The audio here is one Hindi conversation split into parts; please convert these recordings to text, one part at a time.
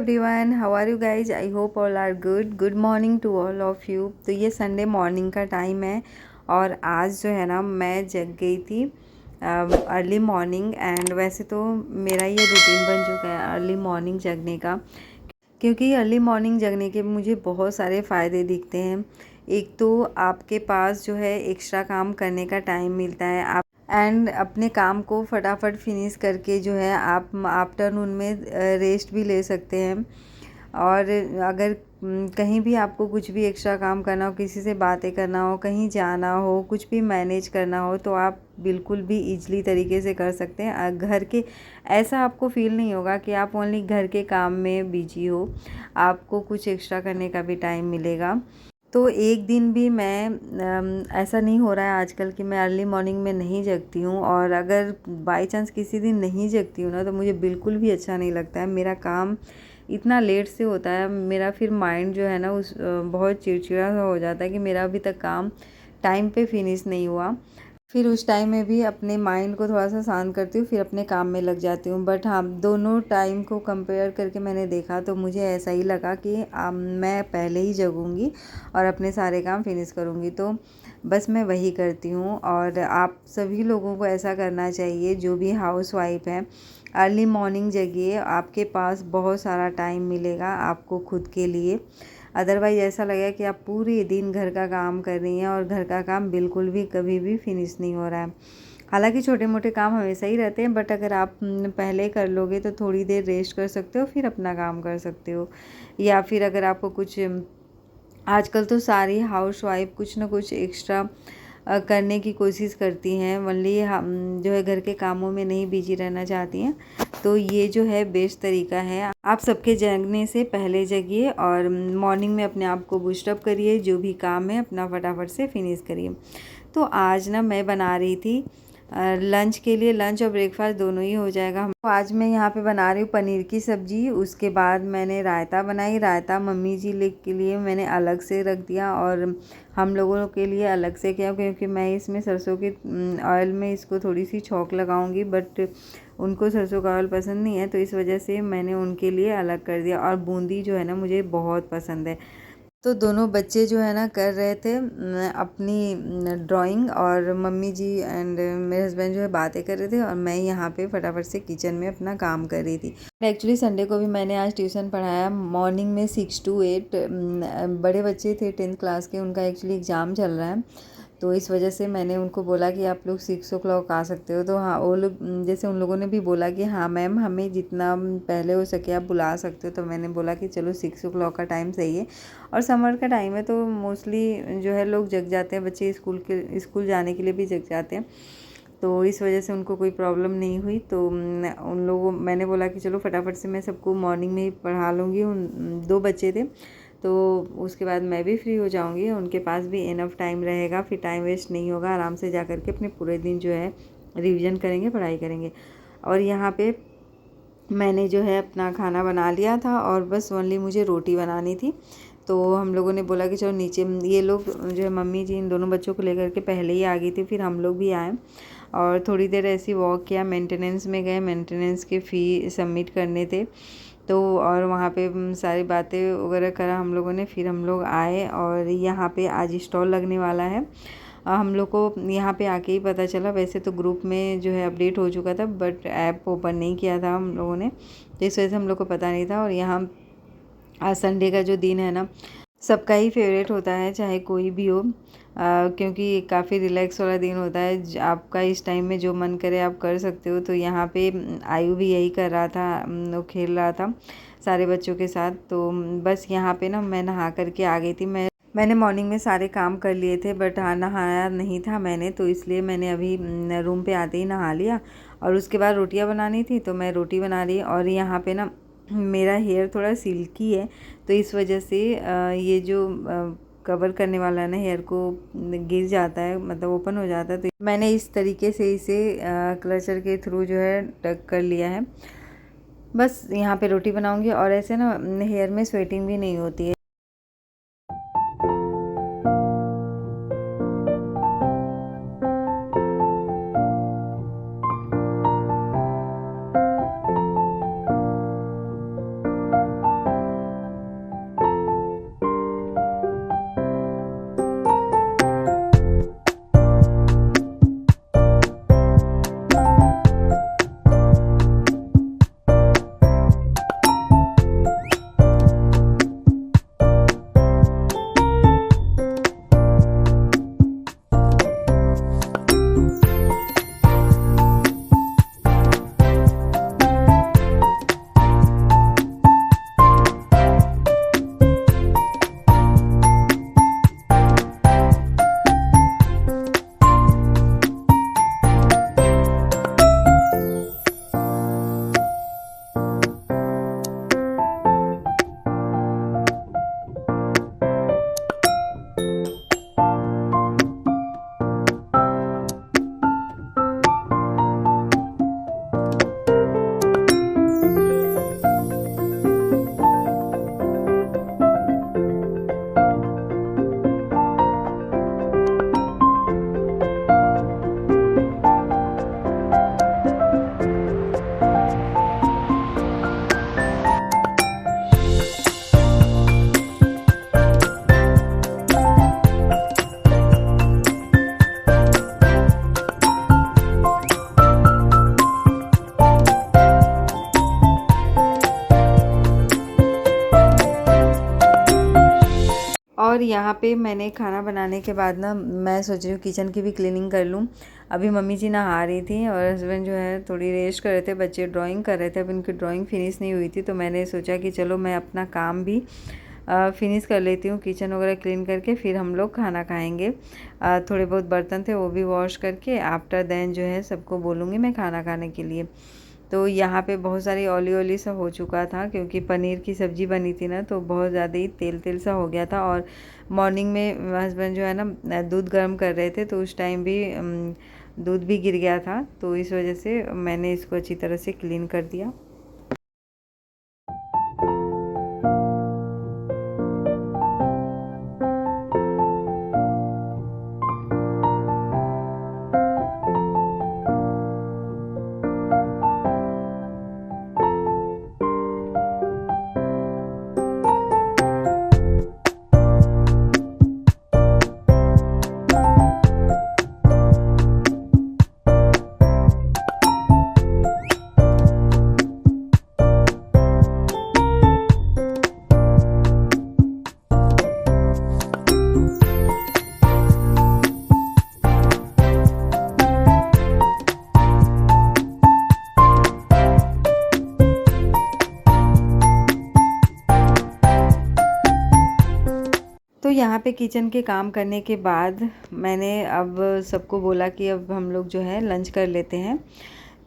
Everyone, how are you guys? I hope all are good morning to all of you. तो ये संडे मॉर्निंग का टाइम है और आज जो है ना मैं जग गई थी अर्ली मॉर्निंग। एंड वैसे तो मेरा ये रूटीन बन चुका है अर्ली मॉर्निंग जगने का, क्योंकि अर्ली मॉर्निंग जगने के मुझे बहुत सारे फ़ायदे दिखते हैं। एक तो आपके पास जो है एक्स्ट्रा काम करने का टाइम मिलता है, आप एंड अपने काम को फटाफट फिनिश करके जो है आप आफ्टरनून में रेस्ट भी ले सकते हैं। और अगर कहीं भी आपको कुछ भी एक्स्ट्रा काम करना हो, किसी से बातें करना हो, कहीं जाना हो, कुछ भी मैनेज करना हो, तो आप बिल्कुल भी इजली तरीके से कर सकते हैं। घर के ऐसा आपको फील नहीं होगा कि आप ओनली घर के काम में बिजी हो, आपको कुछ एक्स्ट्रा करने का भी टाइम मिलेगा। तो एक दिन भी मैं ऐसा नहीं हो रहा है आजकल कि मैं अर्ली मॉर्निंग में नहीं जगती हूँ। और अगर बाई चांस किसी दिन नहीं जगती हूँ ना, तो मुझे बिल्कुल भी अच्छा नहीं लगता है। मेरा काम इतना लेट से होता है, मेरा फिर माइंड जो है ना बहुत चिड़चिड़ा सा हो जाता है कि मेरा अभी तक काम टाइम पे फिनिश नहीं हुआ। फिर उस टाइम में भी अपने माइंड को थोड़ा सा शांत करती हूँ, फिर अपने काम में लग जाती हूँ। बट हाँ, दोनों टाइम को कंपेयर करके मैंने देखा तो मुझे ऐसा ही लगा कि मैं पहले ही जगूँगी और अपने सारे काम फिनिश करूँगी। तो बस मैं वही करती हूँ और आप सभी लोगों को ऐसा करना चाहिए। जो भी हाउस वाइफ है, अर्ली मॉर्निंग जगिए, आपके पास बहुत सारा टाइम मिलेगा आपको खुद के लिए। अदरवाइज़ ऐसा लगेगा कि आप पूरे दिन घर का काम कर रही हैं और घर का काम बिल्कुल भी कभी भी फिनिश नहीं हो रहा है। हालांकि छोटे मोटे काम हमेशा ही रहते हैं, बट अगर आप पहले कर लोगे तो थोड़ी देर रेस्ट कर सकते हो, फिर अपना काम कर सकते हो। या फिर अगर आपको कुछ आजकल तो सारी हाउस वाइफ कुछ ना कुछ एक्स्ट्रा करने की कोशिश करती हैं, ओनली हम जो है घर के कामों में नहीं बिजी रहना चाहती हैं। तो ये जो है बेस्ट तरीका है। आप सबके जगने से पहले जगिए और मॉर्निंग में अपने आप को बूस्टअप करिए, जो भी काम है अपना फटाफट से फिनिश करिए। तो आज ना मैं बना रही थी लंच के लिए, लंच और ब्रेकफास्ट दोनों ही हो जाएगा। तो आज मैं यहाँ पे बना रही हूँ पनीर की सब्ज़ी। उसके बाद मैंने रायता बनाई। रायता मम्मी जी के लिए मैंने अलग से रख दिया और हम लोगों के लिए अलग से किया, क्योंकि मैं इसमें सरसों के ऑयल में इसको थोड़ी सी छौंक लगाऊंगी, बट उनको सरसों का ऑयल पसंद नहीं है, तो इस वजह से मैंने उनके लिए अलग कर दिया। और बूंदी जो है ना मुझे बहुत पसंद है। तो दोनों बच्चे जो है ना कर रहे थे अपनी ड्राइंग, और मम्मी जी एंड मेरे हस्बैंड जो है बातें कर रहे थे और मैं यहाँ पे फटाफट से किचन में अपना काम कर रही थी। एक्चुअली संडे को भी मैंने आज ट्यूशन पढ़ाया मॉर्निंग में 6 to 8। बड़े बच्चे थे 10th क्लास के, उनका एक्चुअली एग्ज़ाम चल रहा है, तो इस वजह से मैंने उनको बोला कि आप लोग 6 o'clock आ सकते हो। तो हाँ, वो लोग जैसे उन लोगों ने भी बोला कि हाँ मैम, हमें जितना पहले हो सके आप बुला सकते हो। तो मैंने बोला कि चलो 6 o'clock का टाइम सही है। और समर का टाइम है तो मोस्टली जो है लोग जग जाते हैं, बच्चे स्कूल जाने के लिए भी जग जाते हैं, तो इस वजह से उनको कोई प्रॉब्लम नहीं हुई। तो उन लोगों मैंने बोला कि चलो फटाफट से मैं सबको मॉर्निंग में ही पढ़ा लूँगी। उन 2 बच्चे थे, तो उसके बाद मैं भी फ्री हो जाऊंगी, उनके पास भी इनफ टाइम रहेगा, फिर टाइम वेस्ट नहीं होगा। आराम से जा कर के अपने पूरे दिन जो है रिवीजन करेंगे, पढ़ाई करेंगे। और यहाँ पे मैंने जो है अपना खाना बना लिया था और बस ओनली मुझे रोटी बनानी थी। तो हम लोगों ने बोला कि चलो नीचे, ये लोग जो है मम्मी जी इन दोनों बच्चों को लेकर के पहले ही आ गई थी, फिर हम लोग भी आए और थोड़ी देर ऐसी वॉक किया। मेंटेनेंस में गए, मेंटेनेंस के फ़ी सबमिट करने थे, तो और वहाँ पे सारी बातें वगैरह करा हम लोगों ने। फिर हम लोग आए और यहाँ पे आज स्टॉल लगने वाला है। हम लोग को यहाँ पे आके ही पता चला, वैसे तो ग्रुप में जो है अपडेट हो चुका था, बट ऐप ओपन नहीं किया था हम लोगों ने, तो इस वजह से हम लोग को पता नहीं था। और यहाँ आज संडे का जो दिन है ना, सबका ही फेवरेट होता है, चाहे कोई भी हो, क्योंकि काफ़ी रिलैक्स वाला दिन होता है। आपका इस टाइम में जो मन करे आप कर सकते हो। तो यहाँ पे आयु भी यही कर रहा था, वो खेल रहा था सारे बच्चों के साथ। तो बस यहाँ पे ना मैं नहा करके आ गई थी। मैंने मॉर्निंग में सारे काम कर लिए थे, बट हाँ नहाया नहीं था मैंने, तो इसलिए मैंने अभी रूम पे आते ही नहा लिया। और उसके बाद रोटियां बनानी थी, तो मैं रोटी बना रही। और यहाँ पे ना मेरा हेयर थोड़ा सिल्की है, तो इस वजह से ये जो कवर करने वाला है ना हेयर को, गिर जाता है, मतलब ओपन हो जाता है। तो मैंने इस तरीके से इसे क्लचर के थ्रू जो है टक कर लिया है। बस यहाँ पे रोटी बनाऊंगी और ऐसे ना हेयर में स्वेटिंग भी नहीं होती है। और यहाँ पे मैंने खाना बनाने के बाद ना मैं सोच रही हूँ किचन की भी क्लीनिंग कर लूँ। अभी मम्मी जी नहा रही थी और हस्बैंड जो है थोड़ी रेस्ट कर रहे थे, बच्चे ड्राइंग कर रहे थे। अब उनकी ड्राइंग फिनिश नहीं हुई थी तो मैंने सोचा कि चलो मैं अपना काम भी फिनिश कर लेती हूँ, किचन वगैरह क्लीन करके फिर हम लोग खाना खाएंगे। थोड़े बहुत बर्तन थे वो भी वॉश करके आफ्टर देन जो है सबको बोलूँगी मैं खाना खाने के लिए। तो यहाँ पे बहुत सारी ऑयली ऑयली सा हो चुका था क्योंकि पनीर की सब्ज़ी बनी थी ना, तो बहुत ज़्यादा ही तेल तेल सा हो गया था। और मॉर्निंग में हस्बैंड जो है ना दूध गर्म कर रहे थे तो उस टाइम भी दूध भी गिर गया था, तो इस वजह से मैंने इसको अच्छी तरह से क्लीन कर दिया। तो यहाँ पे किचन के काम करने के बाद मैंने अब सबको बोला कि अब हम लोग जो है लंच कर लेते हैं।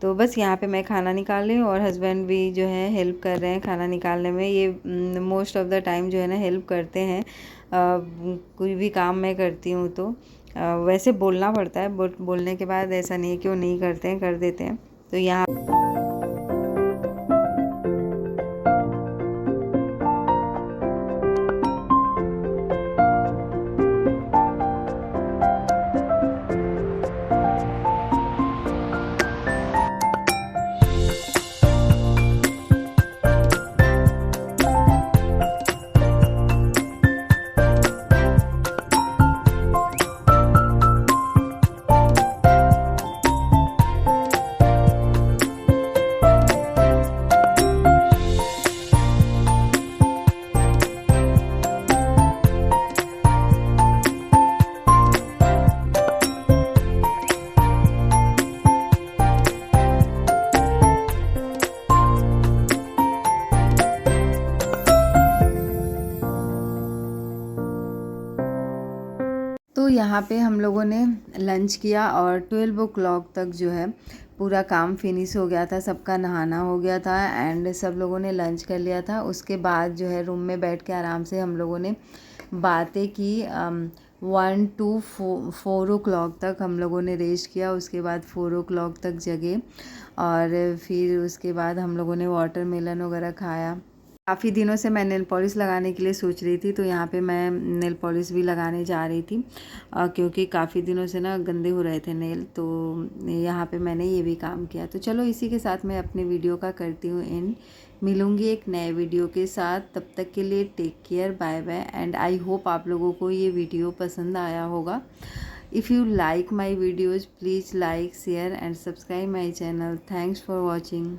तो बस यहाँ पे मैं खाना निकाल रही हूँ और हस्बैंड भी जो है हेल्प कर रहे हैं खाना निकालने में। ये मोस्ट ऑफ़ द टाइम जो है ना हेल्प करते हैं। कोई भी काम मैं करती हूँ तो वैसे बोलना पड़ता है, बट बोलने के बाद ऐसा नहीं है कि वो नहीं करते हैं, कर देते हैं। तो यहाँ तो यहाँ पे हम लोगों ने लंच किया और 12 ओ क्लॉक तक जो है पूरा काम फिनिश हो गया था, सबका नहाना हो गया था एंड सब लोगों ने लंच कर लिया था। उसके बाद जो है रूम में बैठ के आराम से हम लोगों ने बातें की। 1 to 4 ओ क्लॉक तक हम लोगों ने रेस्ट किया। उसके बाद 4 ओ क्लॉक तक जगे और फिर उसके बाद हम लोगों ने वाटरमेलन वगैरह खाया। काफ़ी दिनों से मैं नेल पॉलिश लगाने के लिए सोच रही थी, तो यहाँ पे मैं नेल पॉलिश भी लगाने जा रही थी क्योंकि काफ़ी दिनों से ना गंदे हो रहे थे नेल, तो यहाँ पे मैंने ये भी काम किया। तो चलो इसी के साथ मैं अपने वीडियो का करती हूँ एंड। मिलूँगी एक नए वीडियो के साथ, तब तक के लिए take care, bye bye and I hope आप लोगों को ये वीडियो पसंद आया होगा। If you like my videos please like, share and subscribe my channel. Thanks for watching.